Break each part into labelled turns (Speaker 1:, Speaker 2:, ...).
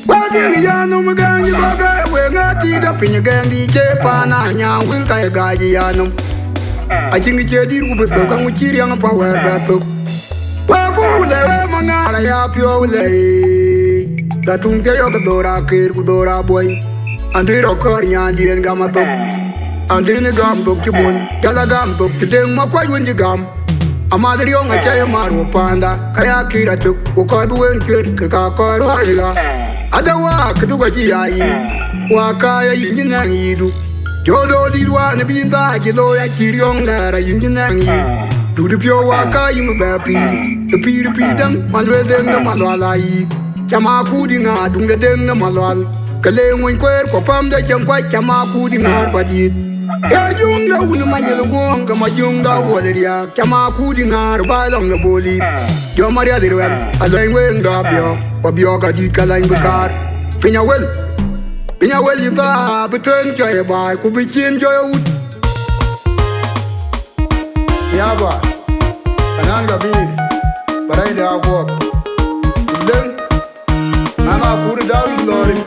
Speaker 1: Wajin ya no magangi baga we ngati da pinya gangi che pana nya wil kai gaji ya no. Ajingi che dir ku beso kan uchiri ang power gato. Wa bule mangara ya pio le. Da tung se yo dora kir ku dora boy. Andiro kor nya dien gamato. Andine gam to kibon, kala gam to kideng ma kwa yundi gam. Amadri yo ngacha maru panda, kaya kira tuk ku ko duwen kir ka ko roila. Adawa kuduga jiyayi wa kaya yinjina yidu jodo dirwa ne binta kilo ya kirion lara yinjina yi du pyo wa kaya mu bapi the pir pidam malwe den na malwala yi chama kudi nga dung den na malwal kale ngwen kwer ko pam da jam kwa chama kudi nga kwadi ya junga unu manyel gonga majunga woleria chama kudi nga balong na boli yo maria dirwel alengwe ngabyo Wabio ka di kalang bekar Pinya wel yita Betren kaya bay Kubichin joya ud Yaba Kanan gabi Baray da agwab Udeng Nana puri dawi lori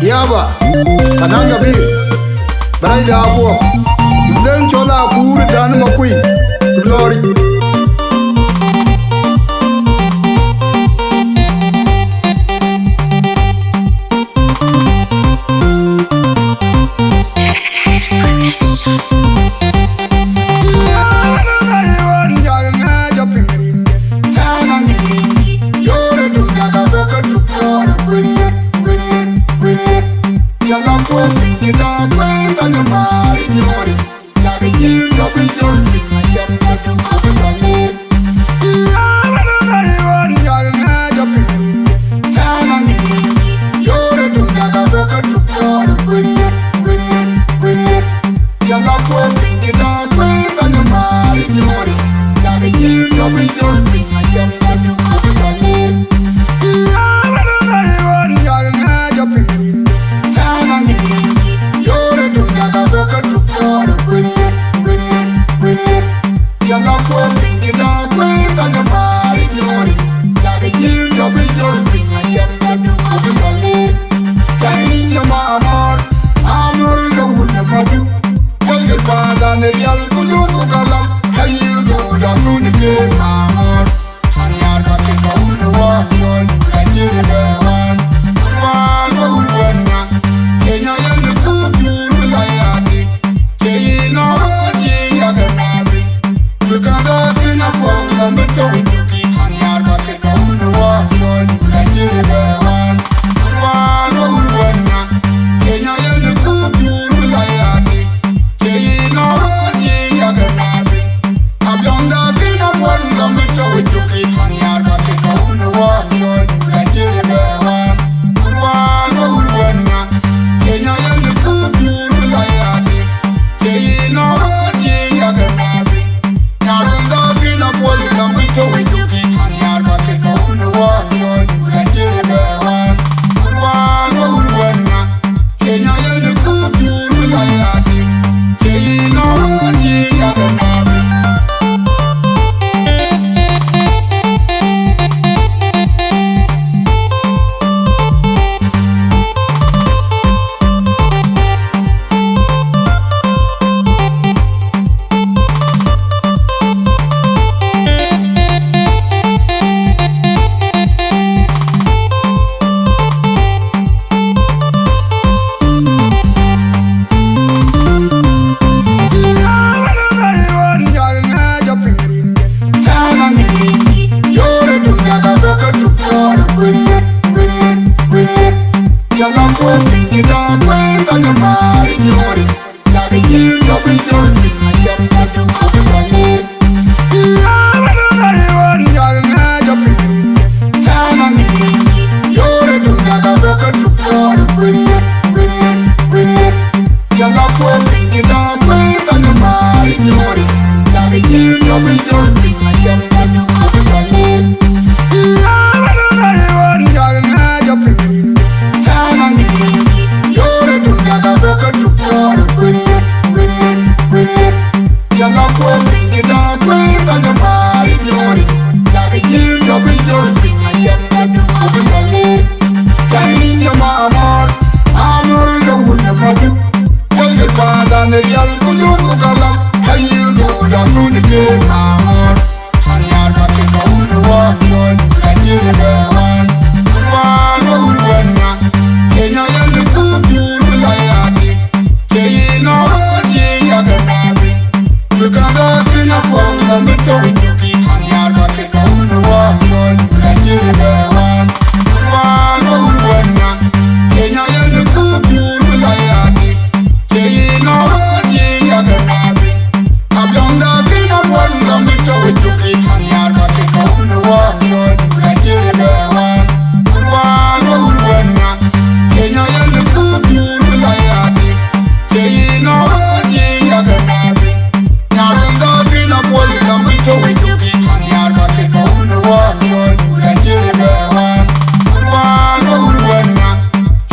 Speaker 1: Yaba, Ananga B, Branda Abo, then Chola Pur Dan Makui, Glory. You're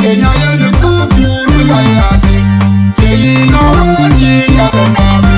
Speaker 1: Kenya yenu tupiru ya yasi Keyi no waji ya demabi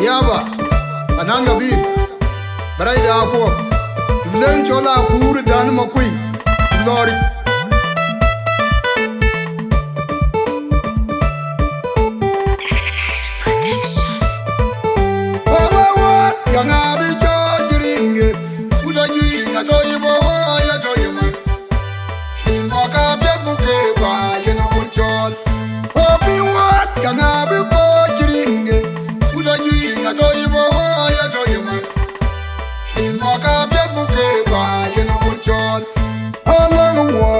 Speaker 1: Yaba, ananga bi, barai da ako, len chola kuru dan makui, lori. Ola wat, yang abi chojiringe, ula yi na toyi bo ya toyi ma. Inga ka bebuke ba yena kunchol. Obi wat, yang abi chojiringe. I told you, boy, I told you, man. In Waka, Bebuke, by in a good job. All over the world.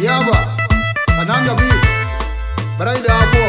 Speaker 1: Yaba, Ananda B, Brenda Abo,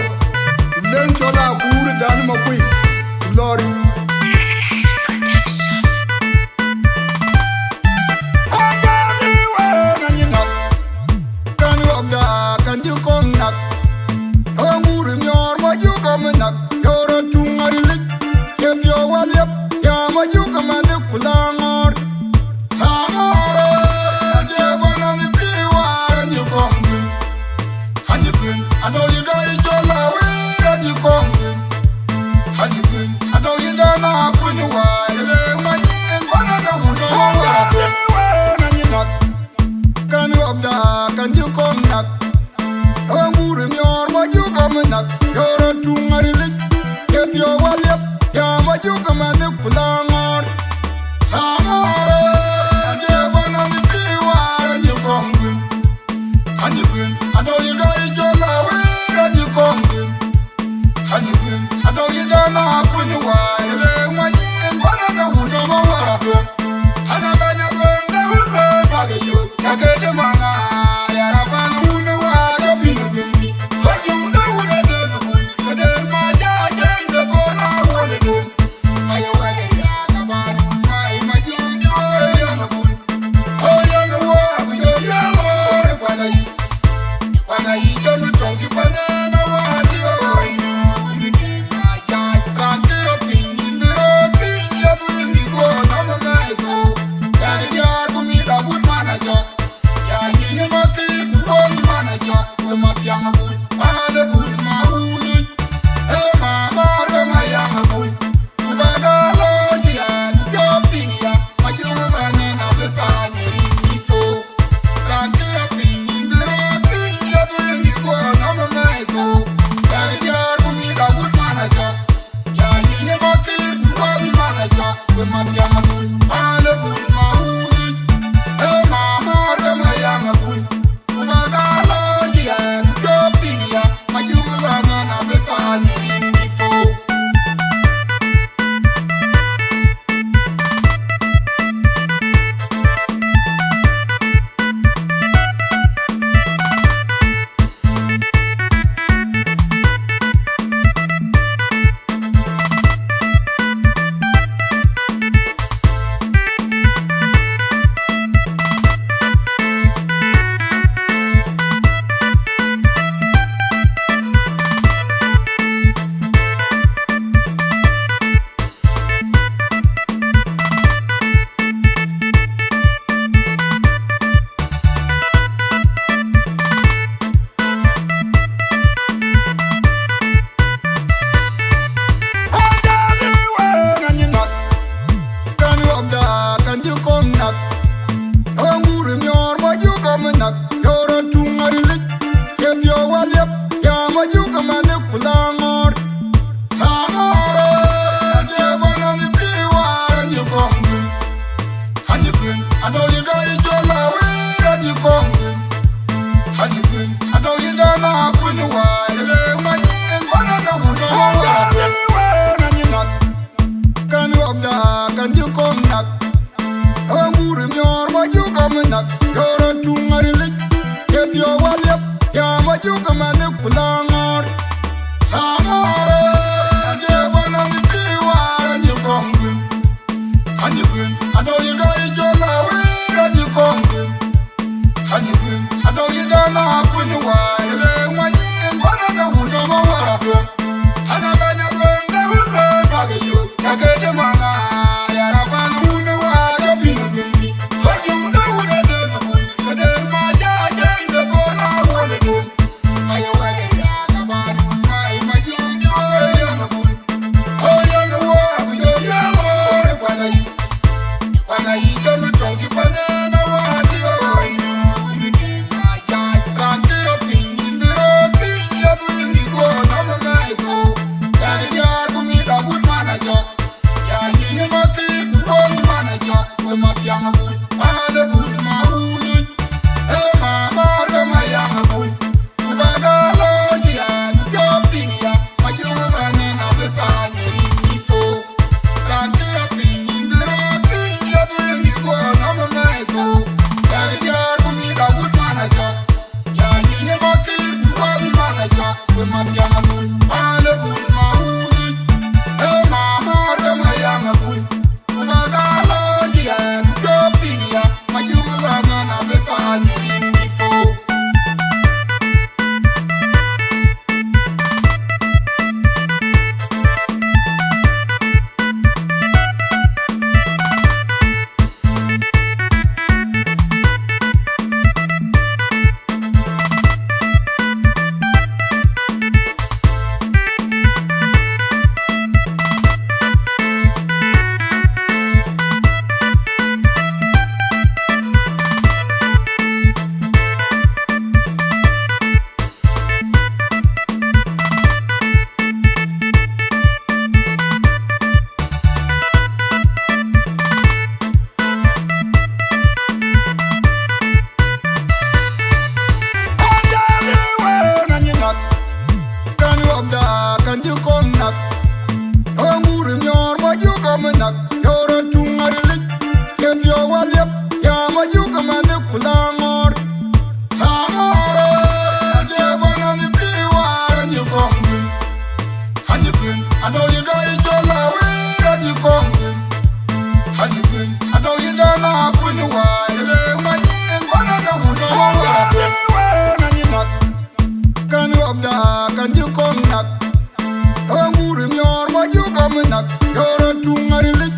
Speaker 1: Yamanak, you're a tungarilik.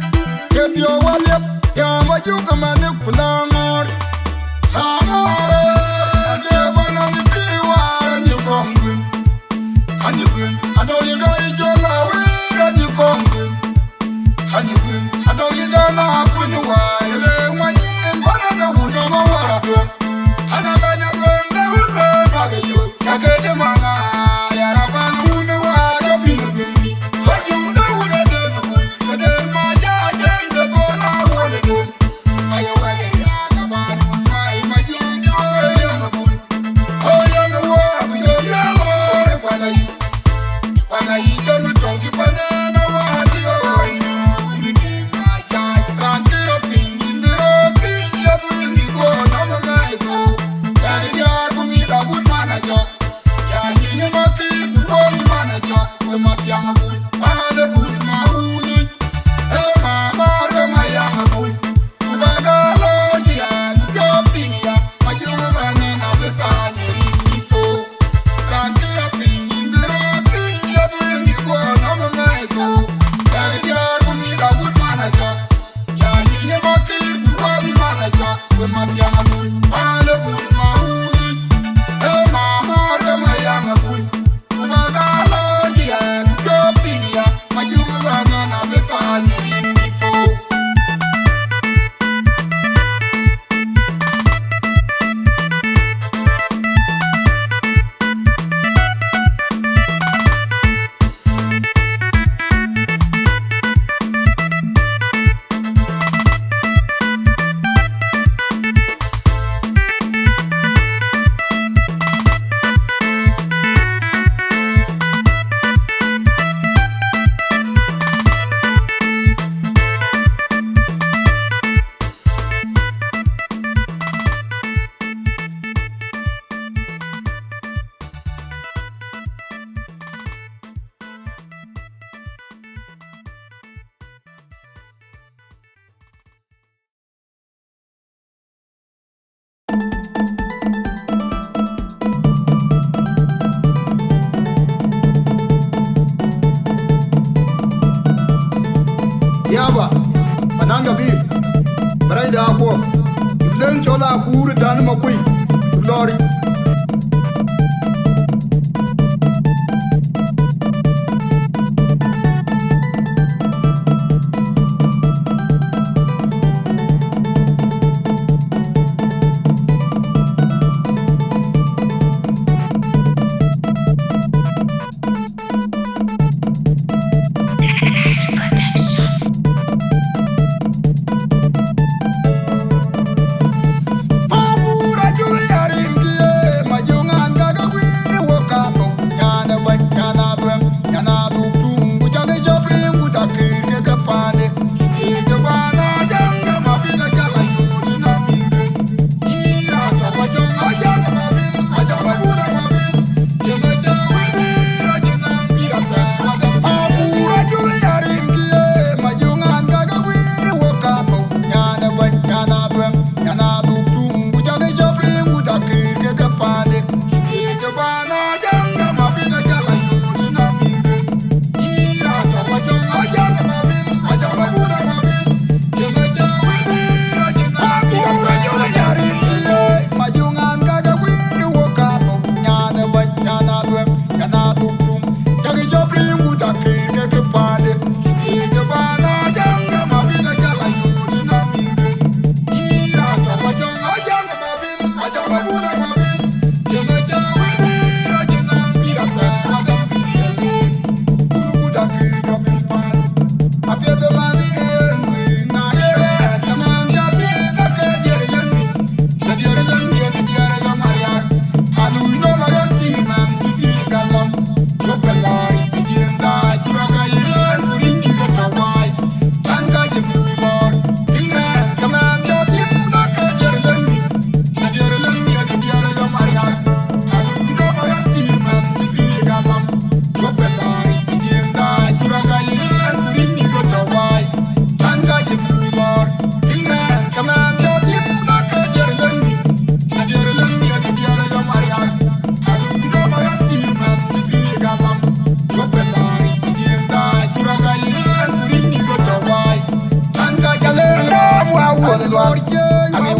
Speaker 1: If you're well up, Yama Yukaman Pulamor. Hamore, and never know if you are and you come good. And you win, I know you got your love, and you come good. And you win, I know you don't know when you are. When you and one of the wood on my water. And I'm going to run the river back at you. I get the manga, Yaraban, who know what you've been with me. But you know what I did, but then my dad came to go now. What to do? I away, Yakaban, my young boy. Oh, young boy, you're young boy. When I eat on the trunk, you banana, what you are. You did my child, can't get up in the open. You're doing me go, I'm a night go. Yeah, you're for me, that good manager. Yeah, you never keep the wrong manager. We're my young boy, I'm the good man. Hey, mama, my young boy. Ubaga, Lord, yeah, you're being ya. My young man, I'm the father. Can't get up in the open. You're doing me go, I'm a night go. Yeah, you're for me, that good manager. Yeah, you never keep the wrong manager. We're my young boy, I'm the good man. Hey, mama, my young boy. Ubaga, Lord, yeah, you're being ya. My young man, I'm the father. Yaba, Ananga Beer, Brida Aqua, you learn Chola Kuru Danmakui, Glory. Mapura Julia Rimgia.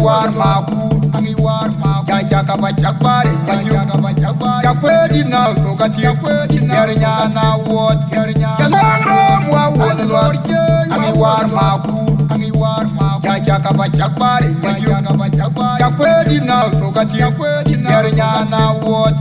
Speaker 1: war maku, Jaja Bachakbari, Jakwedi now, so got Yariana Ward, Yalang Lord, war maku, Jaja Bachakbari, Jakwedi now, so got Yariana Ward,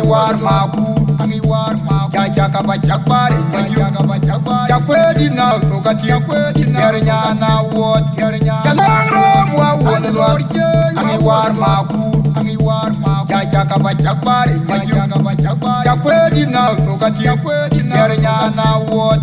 Speaker 1: war maku, Jaja Bachakbari, Jakwedi now, so got Yariana Ward, Yalang Lord, war maku, Jaja Bachakbari, Jakwedi now, so got Yariana Ward,